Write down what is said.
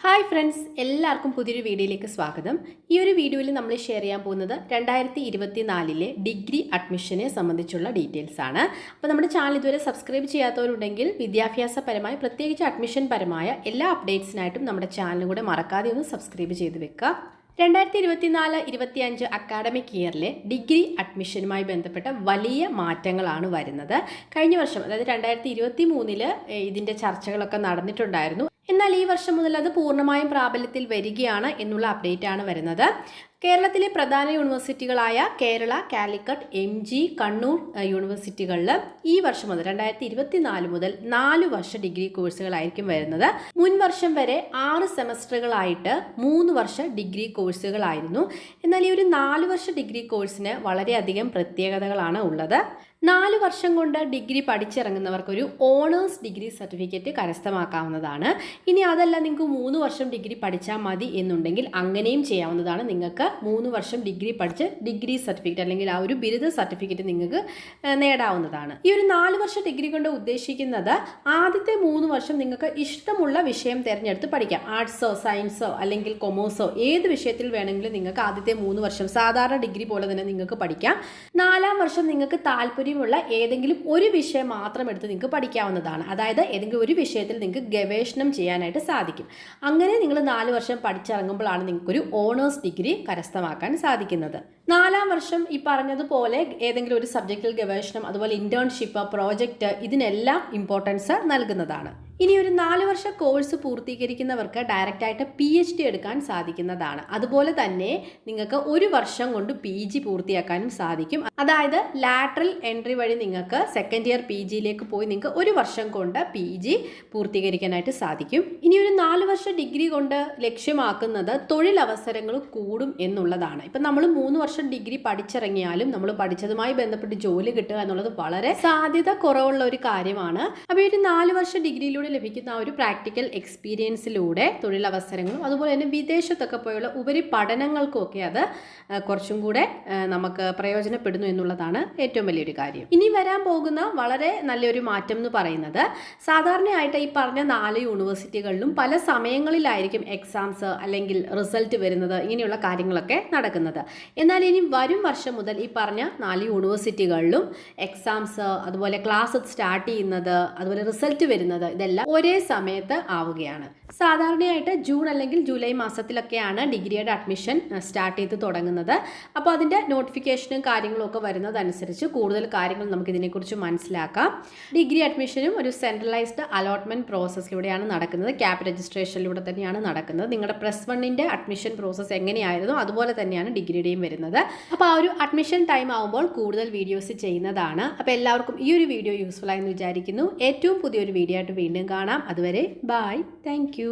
Hi friends, എല്ലാവർക്കും പുതിയൊരു വീഡിയോയിലേക്ക് സ്വാഗതം. ഈ ഒരു വീഡിയോയിൽ നമ്മൾ ഷെയർ ചെയ്യാൻ പോകുന്നത് 2024 ഡിഗ്രി അഡ്മിഷനെ സംബന്ധിച്ചുള്ള ഡീറ്റെയിൽസ് ആണ്. അപ്പോൾ നമ്മുടെ ചാനൽ ഇതുവരെ സബ്സ്ക്രൈബ് ചെയ്യാത്തവരുണ്ടെങ്കിൽ വിദ്യാഭ്യാസപരമായ പ്രത്യേകിച്ച് അഡ്മിഷൻ പരമായ എല്ലാ അപ്ഡേറ്റ്സിനായിട്ടും നമ്മുടെ ചാനലും കൂടെ മറക്കാതെ ഒന്ന് സബ്സ്ക്രൈബ് ചെയ്ത് വെക്കുക. 2024-25 അക്കാഡമിക് ഇയറിലെ ഡിഗ്രി അഡ്മിഷനുമായി ബന്ധപ്പെട്ട വലിയ മാറ്റങ്ങളാണ് വരുന്നത്. കഴിഞ്ഞ വർഷം അതായത് 2023 ഇതിൻ്റെ ചർച്ചകളൊക്കെ നടന്നിട്ടുണ്ടായിരുന്നു. എന്നാൽ ഈ വർഷം മുതൽ അത് പൂർണ്ണമായും പ്രാബല്യത്തിൽ വരികയാണ് എന്നുള്ള അപ്ഡേറ്റ് ആണ് വരുന്നത്. കേരളത്തിലെ പ്രധാന യൂണിവേഴ്സിറ്റികളായ കേരള, കാലിക്കറ്റ്, MG, കണ്ണൂർ യൂണിവേഴ്സിറ്റികളിൽ ഈ വർഷം മുതൽ 2024 മുതൽ 4 വർഷ ഡിഗ്രി കോഴ്സുകളായിരിക്കും വരുന്നത്. മുൻ വർഷം വരെ 6 സെമസ്റ്ററുകളായിട്ട് 3 വർഷ ഡിഗ്രി കോഴ്സുകളായിരുന്നു. എന്നാൽ ഈ ഒരു 4 വർഷ ഡിഗ്രി കോഴ്സിന് വളരെയധികം പ്രത്യേകതകളാണ് ഉള്ളത്. 4 വർഷം കൊണ്ട് ഡിഗ്രി പഠിച്ചിറങ്ങുന്നവർക്കൊരു ഓണേഴ്സ് ഡിഗ്രി സർട്ടിഫിക്കറ്റ് കരസ്ഥമാക്കാവുന്നതാണ്. ഇനി അതല്ല, നിങ്ങൾക്ക് 3 വർഷം ഡിഗ്രി പഠിച്ചാൽ മതി എന്നുണ്ടെങ്കിൽ അങ്ങനെയും ചെയ്യാവുന്നതാണ്. നിങ്ങൾക്ക് 3 വർഷം ഡിഗ്രി പഠിച്ച് ഡിഗ്രി സർട്ടിഫിക്കറ്റ് അല്ലെങ്കിൽ ആ ഒരു ബിരുദ സർട്ടിഫിക്കറ്റ് നിങ്ങൾക്ക് നേടാവുന്നതാണ്. ഈ ഒരു 4 വർഷ ഡിഗ്രി കൊണ്ട് ഉദ്ദേശിക്കുന്നത് ആദ്യത്തെ 3 വർഷം നിങ്ങൾക്ക് ഇഷ്ടമുള്ള വിഷയം തിരഞ്ഞെടുത്ത് പഠിക്കാം. ആർട്സോ, സയൻസോ അല്ലെങ്കിൽ കൊമേഴ്സോ ഏത് വിഷയത്തിൽ വേണമെങ്കിലും നിങ്ങൾക്ക് ആദ്യത്തെ 3 വർഷം സാധാരണ ഡിഗ്രി പോലെ തന്നെ നിങ്ങൾക്ക് പഠിക്കാം. 4-ാം വർഷം നിങ്ങൾക്ക് താല്പര്യമുള്ള ഏതെങ്കിലും ഒരു വിഷയം മാത്രം എടുത്ത് നിങ്ങൾക്ക് പഠിക്കാവുന്നതാണ്. അതായത് ഏതെങ്കിലും ഒരു വിഷയത്തിൽ നിങ്ങൾക്ക് ഗവേഷണം ചെയ്യാനായിട്ട് സാധിക്കും. അങ്ങനെ നിങ്ങൾ 4 വർഷം പഠിച്ചിറങ്ങുമ്പോഴാണ് നിങ്ങൾക്കൊരു ഓണേഴ്സ് ഡിഗ്രി കരസ്ഥമാക്കാൻ സാധിക്കുന്നത്. 4-ാം വർഷം ഈ പറഞ്ഞതുപോലെ ഏതെങ്കിലും ഒരു സബ്ജക്റ്റിൽ ഗവേഷണം, അതുപോലെ ഇന്റേൺഷിപ്പ്, പ്രോജക്റ്റ്, ഇതിനെല്ലാം ഇമ്പോർട്ടൻസ് നൽകുന്നതാണ്. ഇനി ഒരു 4 വർഷ കോഴ്സ് പൂർത്തീകരിക്കുന്നവർക്ക് ഡയറക്റ്റായിട്ട് PhD എടുക്കാൻ സാധിക്കുന്നതാണ്. അതുപോലെ തന്നെ നിങ്ങൾക്ക് 1 വർഷം കൊണ്ട് PG പൂർത്തിയാക്കാനും സാധിക്കും. അതായത് ലാറ്ററൽ എൻട്രി വഴി നിങ്ങൾക്ക് സെക്കൻഡ് ഇയർ PGയിലേക്ക് പോയി നിങ്ങൾക്ക് 1 വർഷം കൊണ്ട് PG പൂർത്തീകരിക്കാനായിട്ട് സാധിക്കും. ഇനി ഒരു 4 വർഷ ഡിഗ്രി കൊണ്ട് ലക്ഷ്യമാക്കുന്നത് തൊഴിലവസരങ്ങൾ കൂടും എന്നുള്ളതാണ്. ഇപ്പം നമ്മൾ 3 വർഷം ഡിഗ്രി പഠിച്ചിറങ്ങിയാലും നമ്മൾ പഠിച്ചതുമായി ബന്ധപ്പെട്ട് ജോലി കിട്ടുക എന്നുള്ളത് വളരെ സാധ്യത കുറവുള്ള ഒരു കാര്യമാണ്. അപ്പോൾ ഈ ഒരു 4 വർഷ ഡിഗ്രിയിലൂടെ ലഭിക്കുന്ന ആ ഒരു പ്രാക്ടിക്കൽ എക്സ്പീരിയൻസിലൂടെ തൊഴിലവസരങ്ങളും അതുപോലെ തന്നെ വിദേശത്തൊക്കെ പോയുള്ള ഉപരിപഠനങ്ങൾക്കും ഒക്കെ അത് കുറച്ചും കൂടെ നമുക്ക് പ്രയോജനപ്പെടുന്നു എന്നുള്ളതാണ് ഏറ്റവും വലിയൊരു കാര്യം. ഇനി വരാൻ പോകുന്ന വളരെ നല്ലൊരു മാറ്റം എന്ന് പറയുന്നത്, സാധാരണയായിട്ട് ഈ പറഞ്ഞ 4 യൂണിവേഴ്സിറ്റികളിലും പല സമയങ്ങളിലായിരിക്കും എക്സാംസ് അല്ലെങ്കിൽ റിസൾട്ട് വരുന്നത്, ഇങ്ങനെയുള്ള കാര്യങ്ങളൊക്കെ നടക്കുന്നത്. എന്നാൽ ഇനി വരും വർഷം മുതൽ ഈ പറഞ്ഞ 4 യൂണിവേഴ്സിറ്റികളിലും എക്സാംസ്, അതുപോലെ ക്ലാസ് സ്റ്റാർട്ട് ചെയ്യുന്നത്, അതുപോലെ റിസൾട്ട് വരുന്നത്, ഇതെല്ലാം ഒരേ സമയത്ത് ആവുകയാണ്. സാധാരണയായിട്ട് ജൂൺ അല്ലെങ്കിൽ ജൂലൈ മാസത്തിലൊക്കെയാണ് ഡിഗ്രിയുടെ അഡ്മിഷൻ സ്റ്റാർട്ട് ചെയ്ത് തുടങ്ങുന്നത്. അപ്പോൾ അതിൻ്റെ നോട്ടിഫിക്കേഷനും കാര്യങ്ങളും ഒക്കെ വരുന്നതനുസരിച്ച് കൂടുതൽ കാര്യങ്ങൾ നമുക്ക് ഇതിനെക്കുറിച്ച് മനസ്സിലാക്കാം. ഡിഗ്രി അഡ്മിഷനും ഒരു സെൻട്രലൈസ്ഡ് അലോട്ട്മെൻറ്റ് പ്രോസസ്സിലൂടെയാണ് നടക്കുന്നത്. ക്യാപ് രജിസ്ട്രേഷനിലൂടെ തന്നെയാണ് നടക്കുന്നത്. നിങ്ങളുടെ +1 അഡ്മിഷൻ പ്രോസസ്സ് എങ്ങനെയായിരുന്നു അതുപോലെ തന്നെയാണ് ഡിഗ്രിയുടെയും വരുന്നത്. അപ്പോൾ ആ ഒരു അഡ്മിഷൻ ടൈം ആകുമ്പോൾ കൂടുതൽ വീഡിയോസ് ചെയ്യുന്നതാണ്. അപ്പോൾ എല്ലാവർക്കും ഈ ഒരു വീഡിയോ യൂസ്ഫുൾ ആയെന്ന് വിചാരിക്കുന്നു. ഏറ്റവും പുതിയൊരു വീഡിയോ ആയിട്ട് വീണ്ടും കാണാം. അതുവരെ ബൈ, താങ്ക് യു.